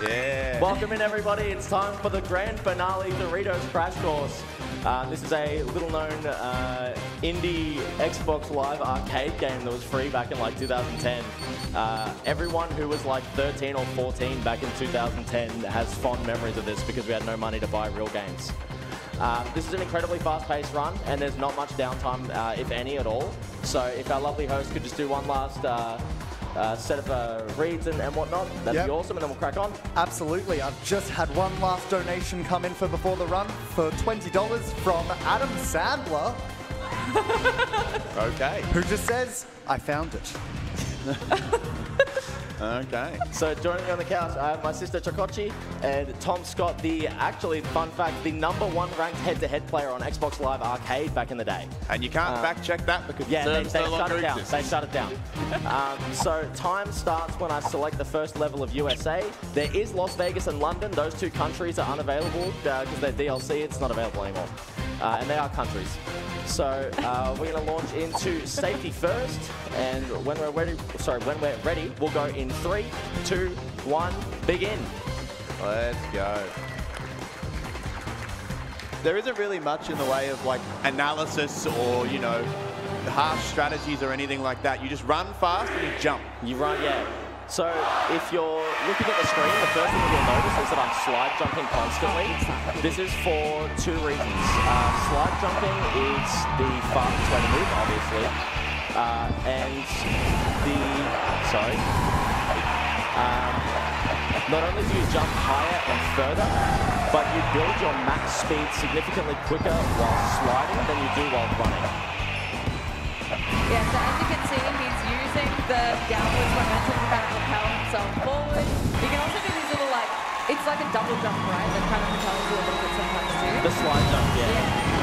Yeah. Welcome in, everybody. It's time for the grand finale Doritos Crash Course. This is a little-known indie Xbox Live arcade game that was free back in like 2010. Everyone who was like 13 or 14 back in 2010 has fond memories of this because we had no money to buy real games. This is an incredibly fast-paced run, and there's not much downtime, if any at all. So if our lovely host could just do one last set of reads and whatnot, that'd be awesome, and then we'll crack on. Absolutely. I've just had one last donation come in for before the run for $20 from Adam Sandler. Okay. Who just says, I found it. Okay. So joining me on the couch, I have my sister Chokochi and Tom Scott, actually, fun fact, the #1 ranked head-to-head player on Xbox Live Arcade back in the day. And you can't fact check that because they no shut longer it down. exists. They shut it down. So time starts when I select the first level of USA. There is Las Vegas and London. Those two countries are unavailable because they're DLC. It's not available anymore. And they are countries. So we're going to launch into safety first, and when we're ready, we'll go in 3, 2, 1, begin. Let's go. There isn't really much in the way of like analysis or, you know, harsh strategies or anything like that. You just run fast and you jump. You run, yeah. So if you're looking at the screen, the first thing that you'll notice is that I'm slide jumping constantly. This is for 2 reasons. Slide jumping is the fastest way to move, obviously. Not only do you jump higher and further, but you build your max speed significantly quicker while sliding than you do while running. Yeah, so as you can see, he's using the downwards momentum to kind of propel himself forward. You can also do these little, like, it's like a double jump, right? That kind of propels you a little bit sometimes too. The slide jump, yeah.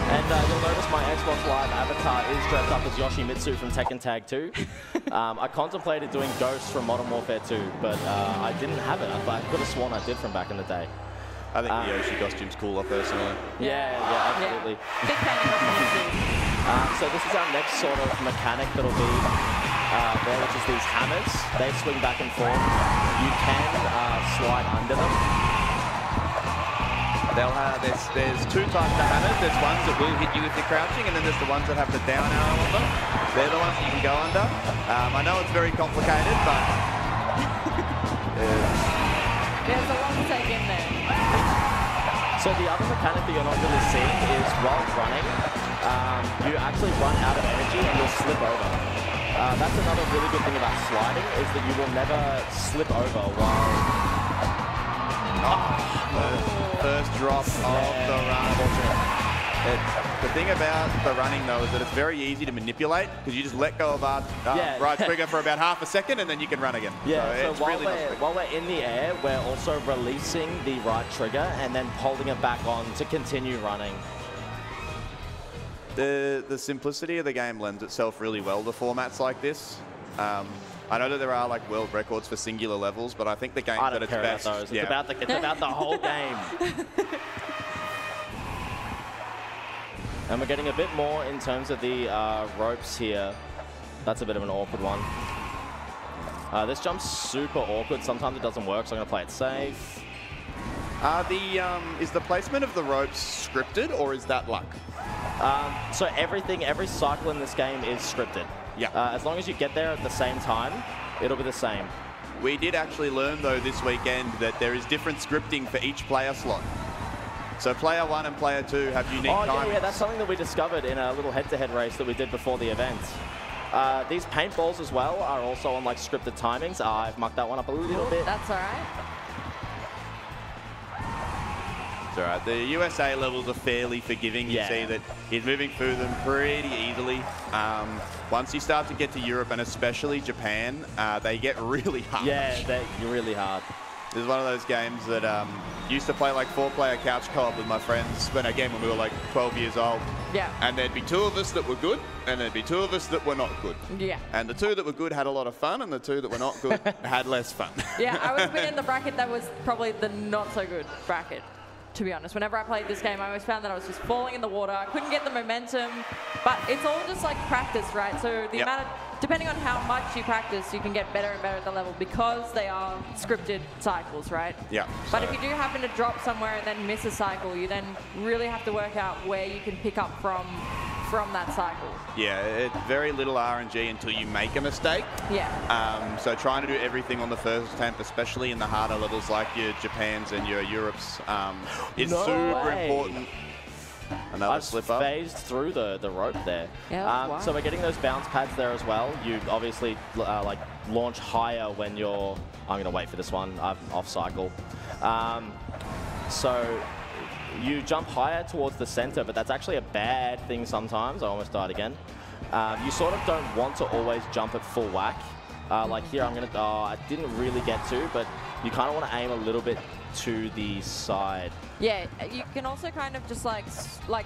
And you'll notice my Xbox Live avatar is dressed up as Yoshimitsu from Tekken Tag 2. I contemplated doing Ghost from Modern Warfare 2, but I didn't have it. I could have sworn I did from back in the day. I think the Yoshi costume's cooler, personally. Yeah, absolutely. Big fan of Yoshimitsu. So this is our next sort of mechanic that'll be there, which is these hammers. They swing back and forth. You can slide under them. They'll have, there's 2 types of hammers. There's ones that will hit you if you're crouching, and then there's the ones that have the down arrow on them. They're the ones that you can go under. I know it's very complicated, but There's a lot to take in there. So the other mechanic that you're not really seeing is while running, you actually run out of energy and you'll slip over. That's another really good thing about sliding, is that you will never slip over while... First drop of the run. The thing about the running, though, is that it's very easy to manipulate because you just let go of right trigger for about half a second and then you can run again. Yeah, so really while we're in the air, we're also releasing the right trigger and then holding it back on to continue running. The simplicity of the game lends itself really well to formats like this. I know that there are like world records for singular levels, but I think the games that it's best. About those. It's about the whole game. And we're getting a bit more in terms of the ropes here. That's a bit of an awkward one. This jump's super awkward. Sometimes it doesn't work, so I'm gonna play it safe. Is the placement of the ropes scripted, or is that luck? So every cycle in this game is scripted. Yeah. As long as you get there at the same time, it'll be the same. We did actually learn, though, this weekend that there is different scripting for each player slot. So player 1 and player 2 have unique timings. Yeah, that's something that we discovered in a little head-to-head race that we did before the event. These paintballs as well are also on like scripted timings. I've mucked that one up a little bit. That's all right. It's all right. The USA levels are fairly forgiving. You see that he's moving through them pretty easily. Once you start to get to Europe, and especially Japan, they get really hard. Yeah, they're really hard. This is one of those games that used to play like 4-player couch co-op with my friends when we were like 12 years old. Yeah. And there'd be 2 of us that were good, and there'd be 2 of us that were not good. Yeah. And the 2 that were good had a lot of fun, and the 2 that were not good had less fun. Yeah, I was in the bracket that was probably the not so good bracket, to be honest. Whenever I played this game, I always found that I was just falling in the water. I couldn't get the momentum, but it's all just like practice, right? So the amount of depending on how much you practice, you can get better and better at the level because they are scripted cycles, right? Yeah. But if you do happen to drop somewhere and then miss a cycle, you then really have to work out where you can pick up from that cycle. Yeah, very little RNG until you make a mistake. Yeah. So trying to do everything on the first attempt, especially in the harder levels like your Japans and your Europes, is super important. Another slip up. Phased through the rope there. Yeah, so we're getting those bounce pads there as well. You obviously like launch higher when you're. I'm gonna wait for this one. I'm off cycle. So you jump higher towards the center, but that's actually a bad thing sometimes. I almost died again. You sort of don't want to always jump at full whack. Like here, I'm gonna. I didn't really get to, but you kind of want to aim a little bit to the side. Yeah, you can also kind of just like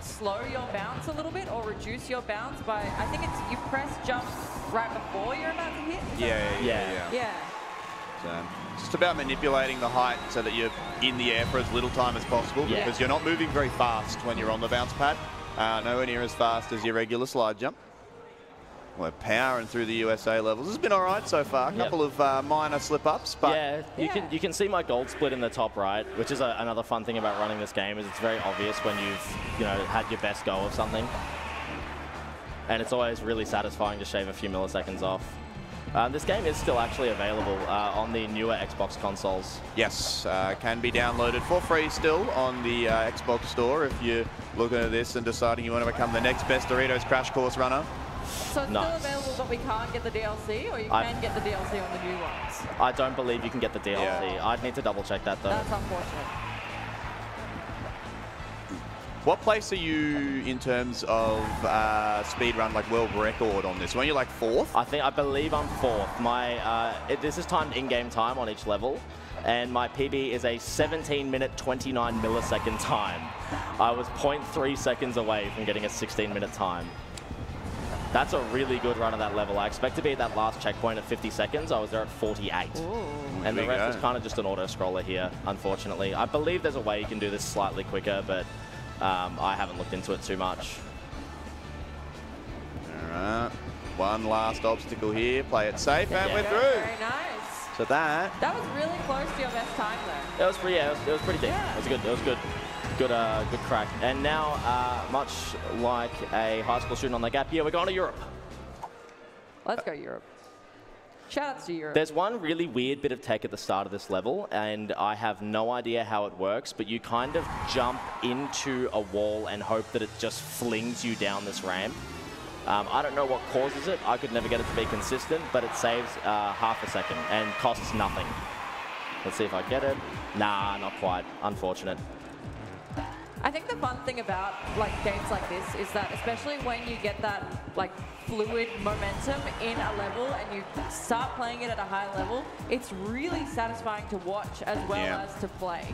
slow your bounce a little bit or reduce your bounce by, I think it's you press jump right before you're about to hit. Yeah. So just about manipulating the height so that you're in the air for as little time as possible because you're not moving very fast when you're on the bounce pad. Nowhere near as fast as your regular slide jump. We're powering through the USA levels. This has been all right so far. A couple of minor slip-ups, but you can see my gold split in the top right, which is another fun thing about running this game. Is it's very obvious when you've had your best go of something, and it's always really satisfying to shave a few milliseconds off. This game is still actually available on the newer Xbox consoles. Yes, can be downloaded for free still on the Xbox store if you're looking at this and deciding you want to become the next best Doritos Crash Course runner. So it's still available, but we can't get the DLC, or you can get the DLC on the new ones? I don't believe you can get the DLC. Yeah. I'd need to double check that though. That's unfortunate. What place are you in terms of speedrun, like world record on this? Weren't you like 4th? I believe I'm 4th. My this is timed in-game time on each level, and my PB is a 17-minute 29 millisecond time. I was 0.3 seconds away from getting a 16-minute time. That's a really good run of that level. I expect to be at that last checkpoint at 50 seconds. I was there at 48. Ooh. And the rest is kind of just an auto-scroller here, unfortunately. I believe there's a way you can do this slightly quicker, but I haven't looked into it too much. All right. One last obstacle here. Play it safe, and we're through. Very nice. So that was really close to your best time, though. It was pretty, it was pretty deep. Yeah. It was good. Good crack. And now, much like a high school student on the gap year, we're going to Europe. Let's go Europe. Shout outs to Europe. There's one really weird bit of tech at the start of this level, and I have no idea how it works, but you kind of jump into a wall and hope that it just flings you down this ramp. I don't know what causes it. I could never get it to be consistent, but it saves half a second and costs nothing. Let's see if I get it. Nah, not quite. Unfortunate. I think the fun thing about games like this is that, especially when you get that fluid momentum in a level and you start playing it at a high level, it's really satisfying to watch as well as to play.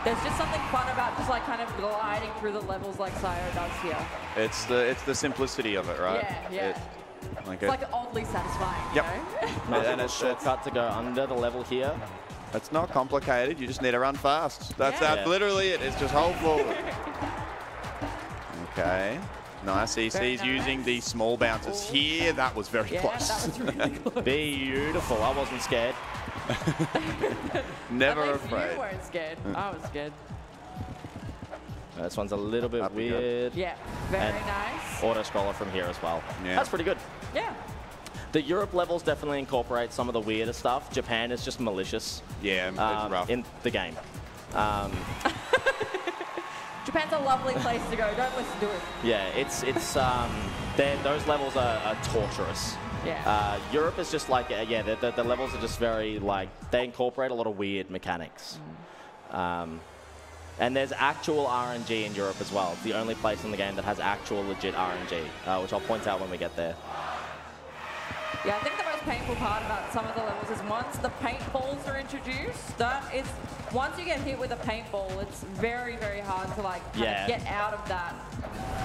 There's just something fun about just kind of gliding through the levels like Sayo does here. it's the simplicity of it, right? Yeah. It's oddly satisfying. Yep. You know? And a shortcut to go under the level here. It's not complicated. You just need to run fast. That's literally it. It's just hold forward. Okay. Nice. EC's using the small bounces here. That was very close. That was really close. Beautiful. I wasn't scared. Never At least afraid. You weren't scared. I was scared. This one's a little bit weird. Yeah. Very nice. Auto-scroller from here as well. Yeah. That's pretty good. Yeah. The Europe levels definitely incorporate some of the weirder stuff. Japan is just malicious. Yeah, it's rough. In the game. Japan's a lovely place to go. Don't listen to it. Yeah, those levels are torturous. Yeah. Europe is just the levels are just very they incorporate a lot of weird mechanics. And there's actual RNG in Europe as well. It's the only place in the game that has actual legit RNG, which I'll point out when we get there. Yeah, I think the most painful part about some of the levels is once the paintballs are introduced, once you get hit with a paintball, it's very, very hard to kind of get out of that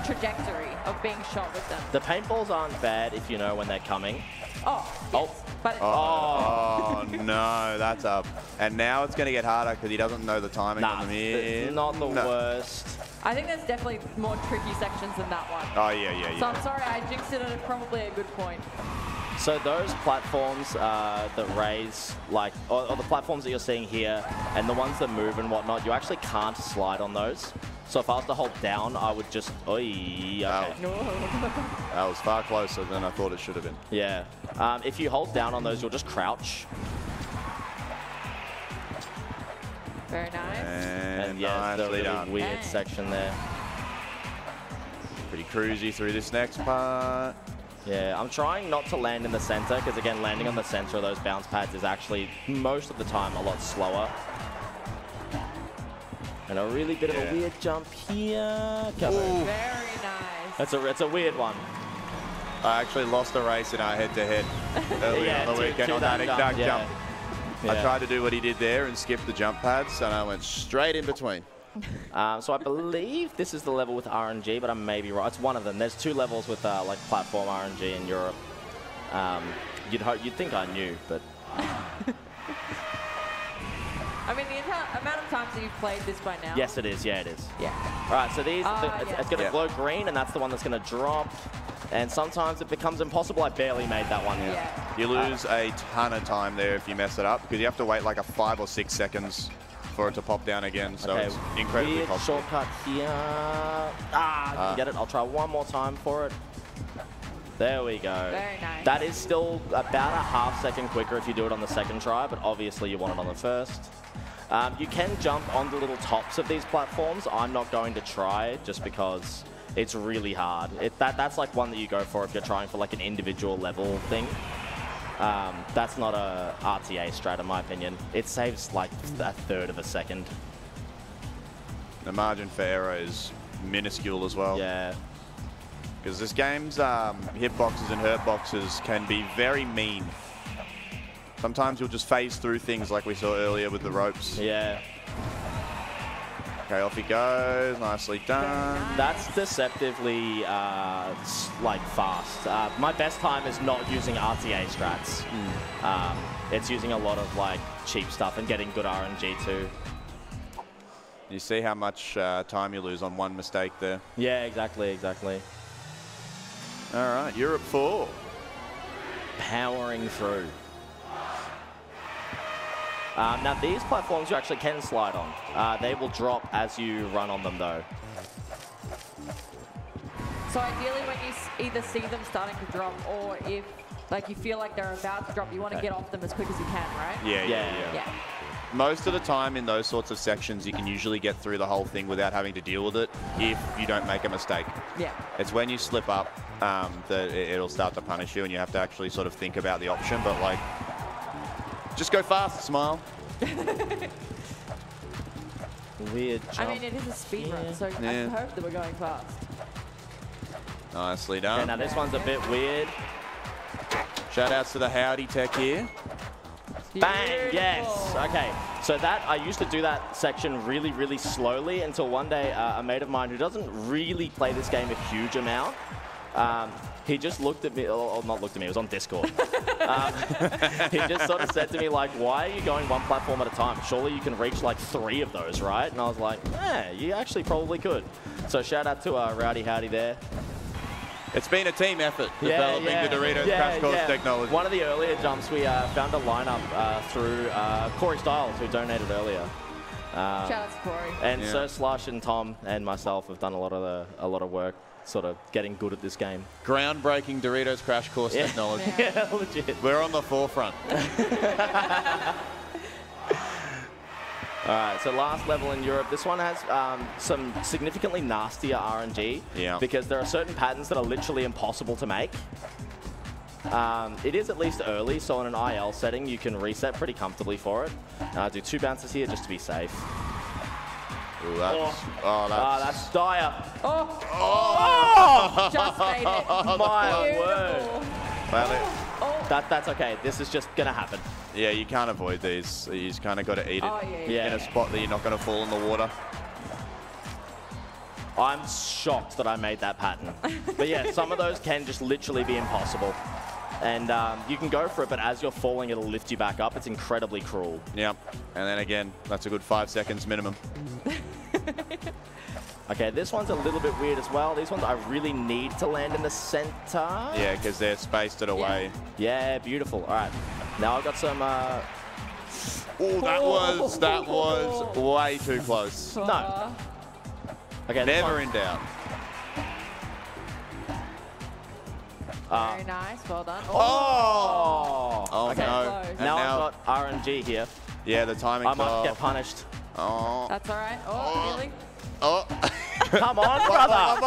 trajectory of being shot with them. The paintballs aren't bad if you know when they're coming. Oh, yes. But oh no, that's up. And now it's going to get harder because he doesn't know the timing on them. It's not the worst. I think there's definitely more tricky sections than that one. Oh, yeah. So I'm sorry, I jinxed it at probably a good point. So those platforms that raise, like, or the platforms that you're seeing here, and the ones that move and whatnot, you actually can't slide on those. So if I was to hold down, I would just, okay. That was far closer than I thought it should have been. Yeah. If you hold down on those, you'll just crouch. Very nice. And yeah, it's a really weird section there. Pretty cruisy through this next part. Yeah, I'm trying not to land in the center, because again, landing on the center of those bounce pads is actually, most of the time, a lot slower. And a really bit of a weird jump here. Very nice. It's a weird one. I actually lost a race in our head-to-head earlier on the weekend on that exact jump. I tried to do what he did there and skip the jump pads, and I went straight in between. So I believe this is the level with RNG, but I may be right. It's one of them. There's 2 levels with like platform RNG in Europe. You'd think I knew, but I mean, the amount of times that you've played this by now. yes, it is. Yeah, it is. Yeah. All right, so these, it's going to glow green, and that's the one that's going to drop. And sometimes it becomes impossible. I barely made that one. Yeah. You lose a ton of time there if you mess it up, because you have to wait like a 5 or 6 seconds for it to pop down again. So it's incredibly weird possible. shortcut here. I can get it. I'll try one more time for it. There we go. Very nice. That is still about a half second quicker if you do it on the second try, but obviously you want it on the first. You can jump on the little tops of these platforms. I'm not going to try just because it's really hard. That's like one that you go for if you're trying for like an individual level thing. That's not a RTA strat in my opinion. It saves like a third of a second. The margin for error is minuscule as well. Yeah. Because this game's hitboxes and hurtboxes can be very mean. Sometimes you'll just phase through things like we saw earlier with the ropes. Yeah. Okay, off he goes. Nicely done. That's deceptively like fast. My best time is not using RTA strats. It's using a lot of like cheap stuff and getting good RNG too. You see how much time you lose on one mistake there. Yeah, exactly. All right, Europe 4. Powering through. Now these platforms you actually can slide on. They will drop as you run on them though. So ideally when you either see them starting to drop or if like you feel like they're about to drop, you want to get off them as quick as you can, right? Yeah. Most of the time in those sorts of sections, you can usually get through the whole thing without having to deal with it if you don't make a mistake. Yeah. It's when you slip up that it'll start to punish you and you have to actually sort of think about the option, but like, just go fast, smile. Weird jump. I mean, it is a speed run, so I hope that we're going fast. Nicely done. Okay, now this one's a bit weird. Shout outs to the Howdy Tech here. Bang, yes. Okay, so that, I used to do that section really, really slowly until one day a mate of mine who doesn't really play this game a huge amount, he just looked at me, or not looked at me, it was on Discord. He just sort of said to me like, why are you going one platform at a time? Surely you can reach like 3 of those, right? And I was like, yeah, you actually probably could. So shout out to Rowdy Howdy there. It's been a team effort developing the Doritos crash course technology. One of the earlier jumps, we found a lineup through Corey Styles, who donated earlier. Shout out to Corey. And Sir Slush and Tom and myself have done a lot of work, sort of getting good at this game. Groundbreaking Doritos crash course technology. Yeah, legit. We're on the forefront. All right, so last level in Europe. This one has some significantly nastier RNG because there are certain patterns that are literally impossible to make. It is at least early, so in an IL setting, you can reset pretty comfortably for it. Do 2 bounces here just to be safe. Ooh, that's dire. Oh! Just made it. My word. Well, That's okay. This is just going to happen. yeah, you can't avoid these. You just kind of got to eat it Yeah. in a spot that you're not going to fall in the water. I'm shocked that I made that pattern. But yeah, some of those can just literally be impossible. And you can go for it, but as you're falling, it'll lift you back up. It's incredibly cruel. Yep. And then again, that's a good 5 seconds minimum. Okay, this one's a little bit weird as well. These ones I really need to land in the center. Yeah, because they're spaced it away. Yeah, beautiful. All right, now I've got some... Oh, that was way too close. No. Okay, Never in doubt. Very nice. Well done. Oh okay. no. Close. Now I've got RNG here. Yeah, the timing's I might off. get punished. Oh. That's all right. Oh, really? Oh. Come on, brother.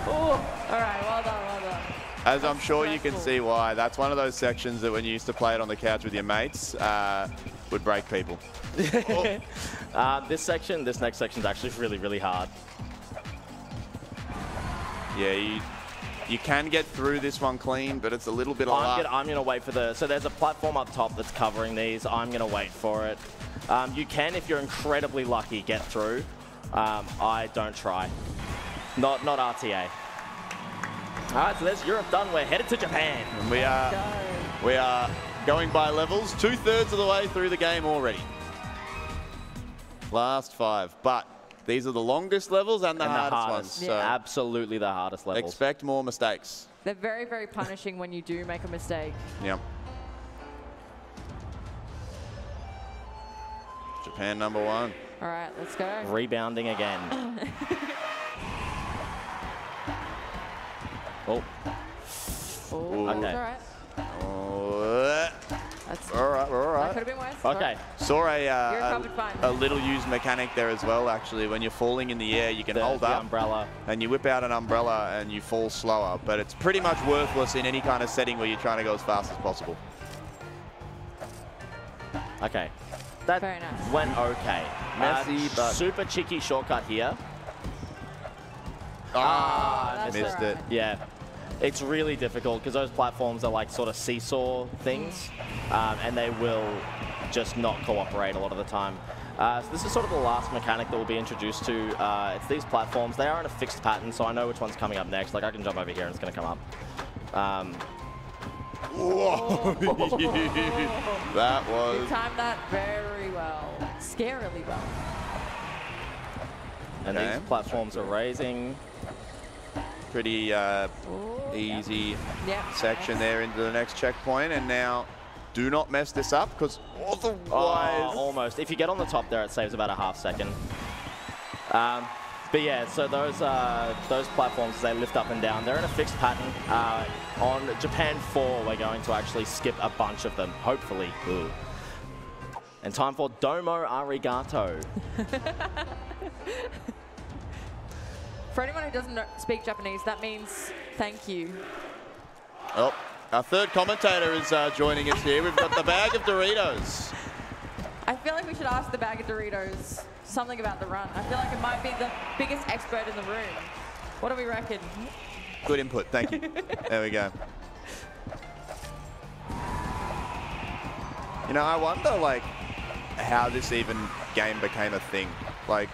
All right. Well done. Well done. As I'm sure you can see why. That's one of those sections that when you used to play it on the couch with your mates, would break people. This next section is actually really, really hard. Yeah, you can get through this one clean, but it's a little bit of luck. I'm gonna wait for the... So there's a platform up top that's covering these. I'm gonna wait for it. You can, if you're incredibly lucky, get through. I don't try. Not RTA. All right, so there's Europe done. We're headed to Japan. And we are going by levels, 2/3 of the way through the game already. Last 5, but these are the longest levels and the hardest ones. Yeah. So absolutely the hardest levels. expect more mistakes. They're very, very punishing when you do make a mistake. Yep. Japan #1. All right, let's go. Rebounding again. Oh. Oh, Okay. all right. Oh, That's all right, all That right. could have been worse. Okay. Saw You're covered fine. a little used mechanic there as well, actually. When you're falling in the air, you can hold The up umbrella. and you whip out an umbrella and you fall slower. But it's pretty much worthless in any kind of setting where you're trying to go as fast as possible. Okay. That Very nice. went okay. Messy, but... Super cheeky shortcut here. That's missed all right. it. Yeah. It's really difficult because those platforms are like sort of seesaw things, and they will just not cooperate a lot of the time. So this is sort of the last mechanic that we'll be introduced to. It's these platforms. They are in a fixed pattern, so I know which one's coming up next. Like I can jump over here and it's going to come up. Whoa. That was... You timed that very well. Scarily well. And Okay. these platforms are raising. Pretty easy section there into the next checkpoint. And now, do not mess this up, because otherwise... Almost. If you get on the top there, it saves about a half second. But yeah, so those platforms, they lift up and down. They're in a fixed pattern. On Japan 4, we're going to actually skip a bunch of them, hopefully. Ooh. And time for Domo Arigato. For anyone who doesn't speak Japanese, that means thank you. Oh, our third commentator is joining us here. We've got the bag of Doritos. I feel like we should ask the bag of Doritos something about the run. I feel like it might be the biggest expert in the room. What do we reckon? Good input, thank you. There we go. You know, I wonder, like, how this even game became a thing. Like,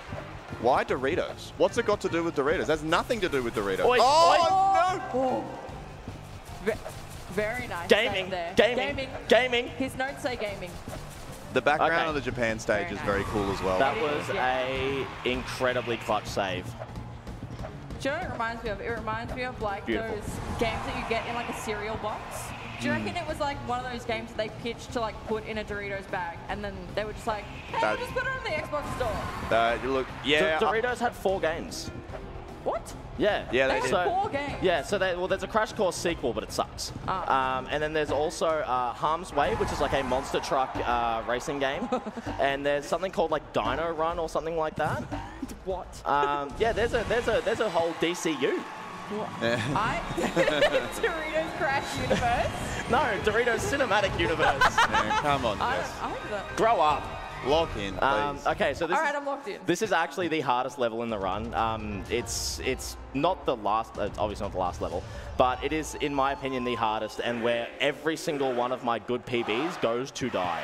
why Doritos? What's it got to do with Doritos? There's nothing to do with Doritos. Oi, no! Very nice. Gaming, there. gaming. His notes say gaming. The background Okay. on the Japan stage Very is nice. very cool as well. That was a incredibly clutch save. Do you know what it reminds me of? It reminds me of like Beautiful. those games that you get in like a cereal box. Do you reckon it was like one of those games that they pitched to like put in a Doritos bag and then they were just like, hey, That- we'll just put it on the Xbox store? You look, yeah. Doritos had 4 games. What? Yeah. Yeah, they They did. had 4 games. Yeah, so there's a Crash Course sequel, but it sucks. And then there's also Harm's Way, which is like a monster truck racing game. And there's something called like Dino Run or something like that. What? Yeah, there's a whole DCU. Doritos Crash Universe? No, Doritos Cinematic Universe. Man, come on, I Jess. like that. Grow up. Lock in, please. Okay, so this All right, is, I'm locked in. this is actually the hardest level in the run. It's not the last, it's obviously not the last level, but it is, in my opinion, the hardest, and where every single one of my good PBs goes to die.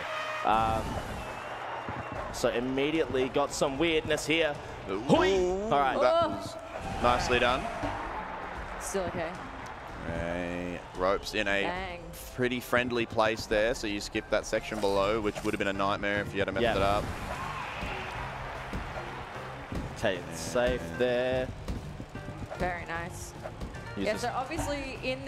So immediately got some weirdness here. Hui! All right. That was nicely done. Still okay. Ropes in a Dang. pretty friendly place there, so you skip that section below, which would have been a nightmare if you had messed it up. Okay, safe there. Very nice. Use Yeah, this- so obviously in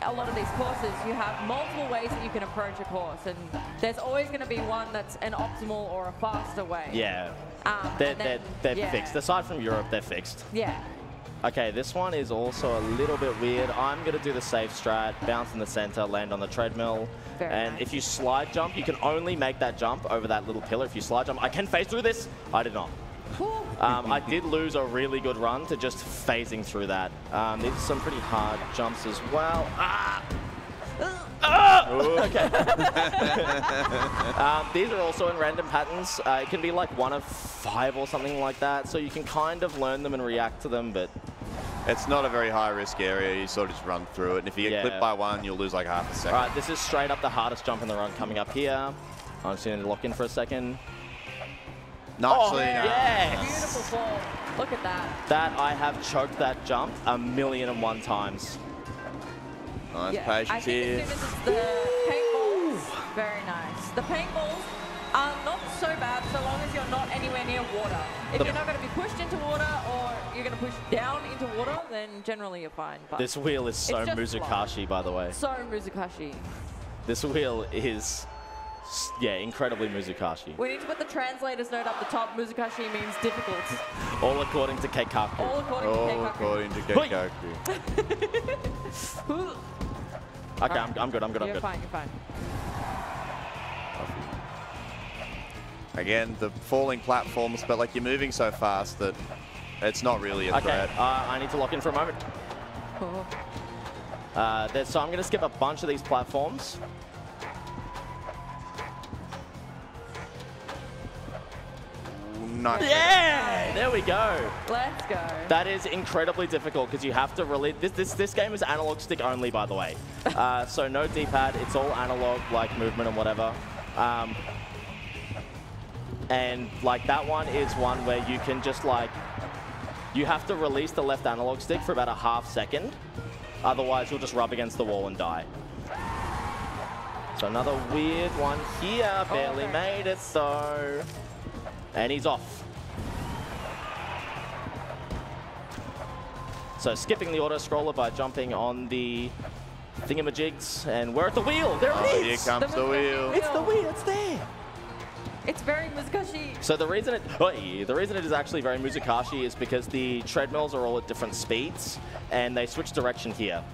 a lot of these courses, you have multiple ways that you can approach a course, and there's always going to be one that's an optimal or a faster way. Yeah. And then- They're yeah. fixed. Aside from Europe, they're fixed. Yeah. Okay, this one is also a little bit weird. I'm going to do the safe strat, bounce in the center, land on the treadmill. Very and nice. if you slide jump, you can only make that jump over that little pillar. If you slide jump, I can phase through this. I did not. Cool. I did lose a really good run to just phasing through that. These are some pretty hard jumps as well. Okay. These are also in random patterns. It can be like 1 of 5 or something like that, so you can kind of learn them and react to them, but... It's not a very high-risk area. You sort of just run through it. And if you get clipped by one, you'll lose like half a second. All right, this is straight up the hardest jump in the run coming up here. I'm just going to lock in for a second. Nicely Oh, done. yes! Beautiful fall. Look at that. That I have choked that jump 1,000,001 times. Nice I patience think here. as soon as it's the paintballs, very nice. The paintballs are not so bad so long as you're not anywhere near water. If you're not going to be pushed into water or you're going to push down into water, then generally you're fine. But This wheel is so It's just Muzukashi, by the way. so Muzukashi. This wheel is, yeah, incredibly Muzukashi. We need to put the translator's note up the top. Muzukashi means difficult. All according to Keikaku. All according All to Keikaku. according to Hoi. Keikaku. Okay, I'm good, I'm good. You're fine, you're fine. Again, the falling platforms, but like you're moving so fast that it's not really a Okay, threat. I need to lock in for a moment. Cool. So I'm going to skip a bunch of these platforms. Nice. Yeah! There we go. Let's go. That is incredibly difficult because you have to release... This game is analog stick only, by the way. So no D-pad. It's all analog, like movement and whatever. And like that one is one where you can just like... You have to release the left analog stick for about a ½ second. Otherwise, you'll just rub against the wall and die. So another weird one here. Barely made it, though. And he's off. So skipping the auto-scroller by jumping on the thingamajigs. And we're at the wheel. There it Here is. comes the wheel. It's the wheel. It's there. It's very Muzukashi. So the reason it is actually very Muzukashi is because the treadmills are all at different speeds, and they switch direction here.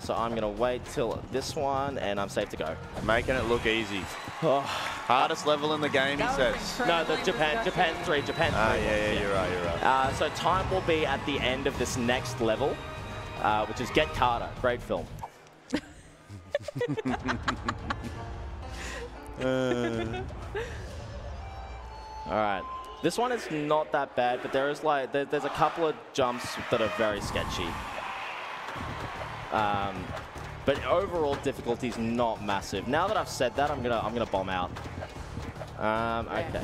So I'm going to wait till this one, and I'm safe to go. Making it look easy. Oh. Hardest level in the game, he That says. was No, the incredibly Japan Muzukashi. 3, Japan 3. Yeah, you're right, you're right. So time will be at the end of this next level, which is Get Carter. Great film. All right. This one is not that bad, but there is like there's a couple of jumps that are very sketchy. But overall difficulty is not massive. Now that I've said that, I'm gonna bomb out. Okay.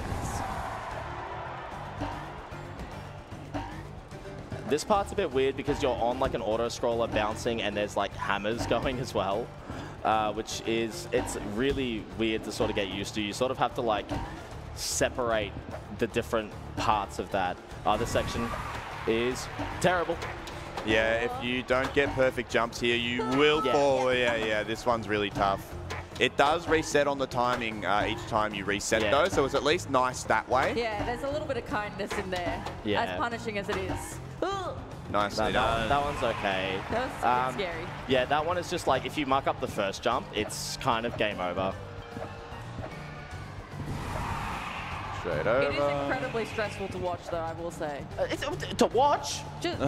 This part's a bit weird because you're on like an auto scroller bouncing and there's like hammers going as well, which is, it's really weird to sort of get used to. You sort of have to like separate the different parts of that. This section is terrible. Yeah, if you don't get perfect jumps here, you will fall. Yeah, this one's really tough. It does reset on the timing each time you reset though, so it's at least nice that way. Yeah, there's a little bit of kindness in there, as punishing as it is. Nicely done. That one's okay. That's scary. Yeah, that one is just like, if you muck up the first jump, it's kind of game over. Straight over. It is incredibly stressful to watch, though, I will say. To watch? Just,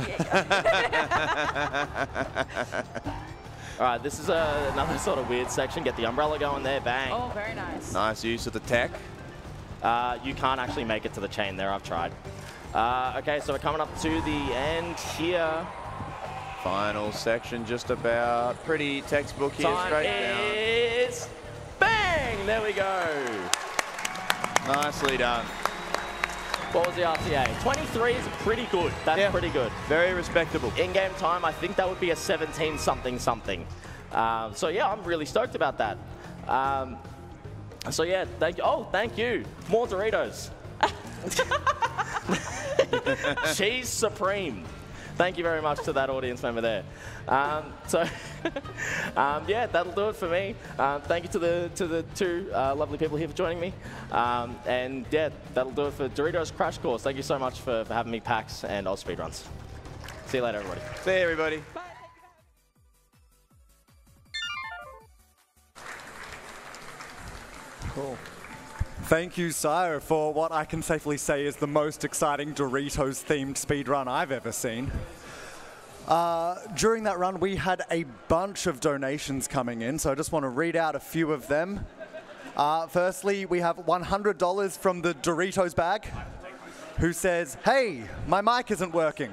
All right, this is another sort of weird section. Get the umbrella going there, bang. Oh, very nice. Nice use of the tech. You can't actually make it to the chain there, I've tried. Okay, so we're coming up to the end here. Final section just about. Pretty textbook here, Time straight down. is bang! There we go. Nicely done. What was the RTA? 23 is pretty good. That's pretty good. Very respectable. In-game time, I think that would be a 17 something something. So yeah, I'm really stoked about that. So yeah, thank you. Oh, thank you. More Doritos. Cheese Supreme. Thank you very much to that audience member there. Yeah, that'll do it for me. Thank you to the two lovely people here for joining me. And yeah, that'll do it for Doritos Crash Course. Thank you so much for having me, PAX and AusSpeedruns. See you later, everybody. See you, everybody. Bye. Cool. Thank you, Sire, for what I can safely say is the most exciting Doritos-themed speedrun I've ever seen. During that run, we had a bunch of donations coming in, so I just want to read out a few of them. Firstly, we have $100 from the Doritos bag, who says, "Hey, my mic isn't working."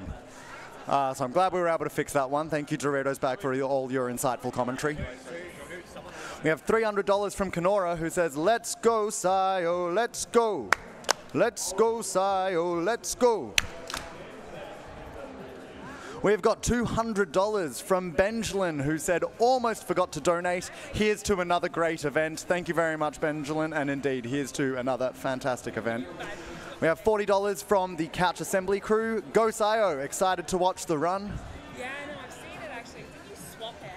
So I'm glad we were able to fix that one. Thank you, Doritos bag, for all your insightful commentary. We have $300 from Kenora, who says, "Let's go, Sio, let's go. Let's go, Sio, let's go." We've got $200 from Benjamin, who said, "Almost forgot to donate. Here's to another great event." Thank you very much, Benjamin, and indeed, here's to another fantastic event. We have $40 from the Couch Assembly crew. "Go, Sio, excited to watch the run." Yeah, no, I've seen it actually. Did you swap hair?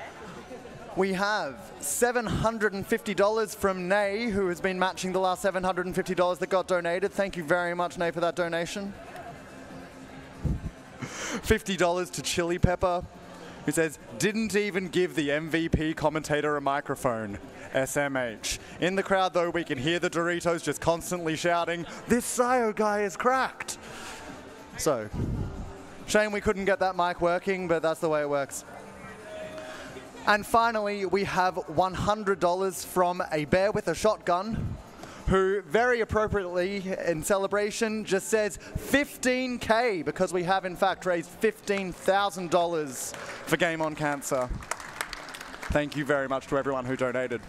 We have $750 from Nay, who has been matching the last $750 that got donated. Thank you very much, Nay, for that donation. $50 to Chili Pepper, who says, "Didn't even give the MVP commentator a microphone. SMH. In the crowd, though, we can hear the Doritos just constantly shouting, 'This Sio guy is cracked.'" So, shame we couldn't get that mic working, but that's the way it works. And finally, we have $100 from a bear with a shotgun, who very appropriately in celebration just says 15K, because we have in fact raised $15,000 for Game On Cancer. Thank you very much to everyone who donated.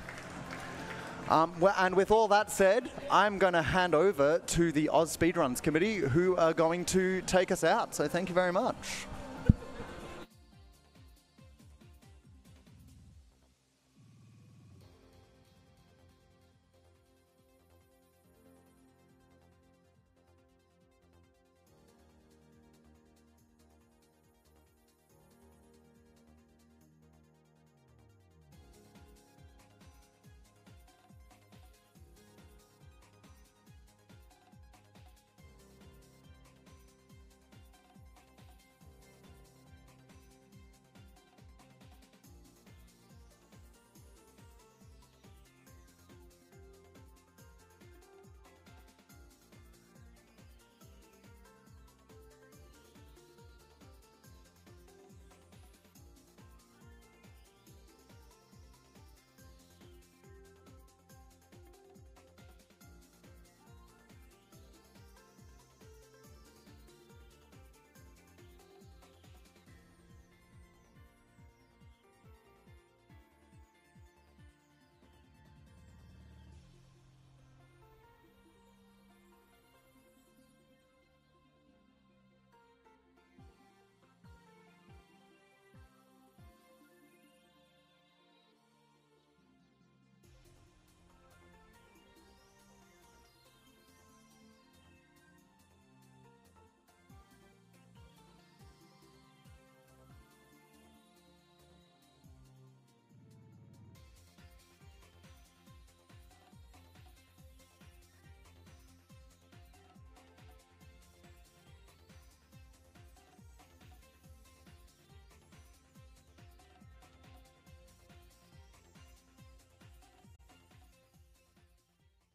And with all that said, I'm going to hand over to the AusSpeedruns committee, who are going to take us out. So thank you very much.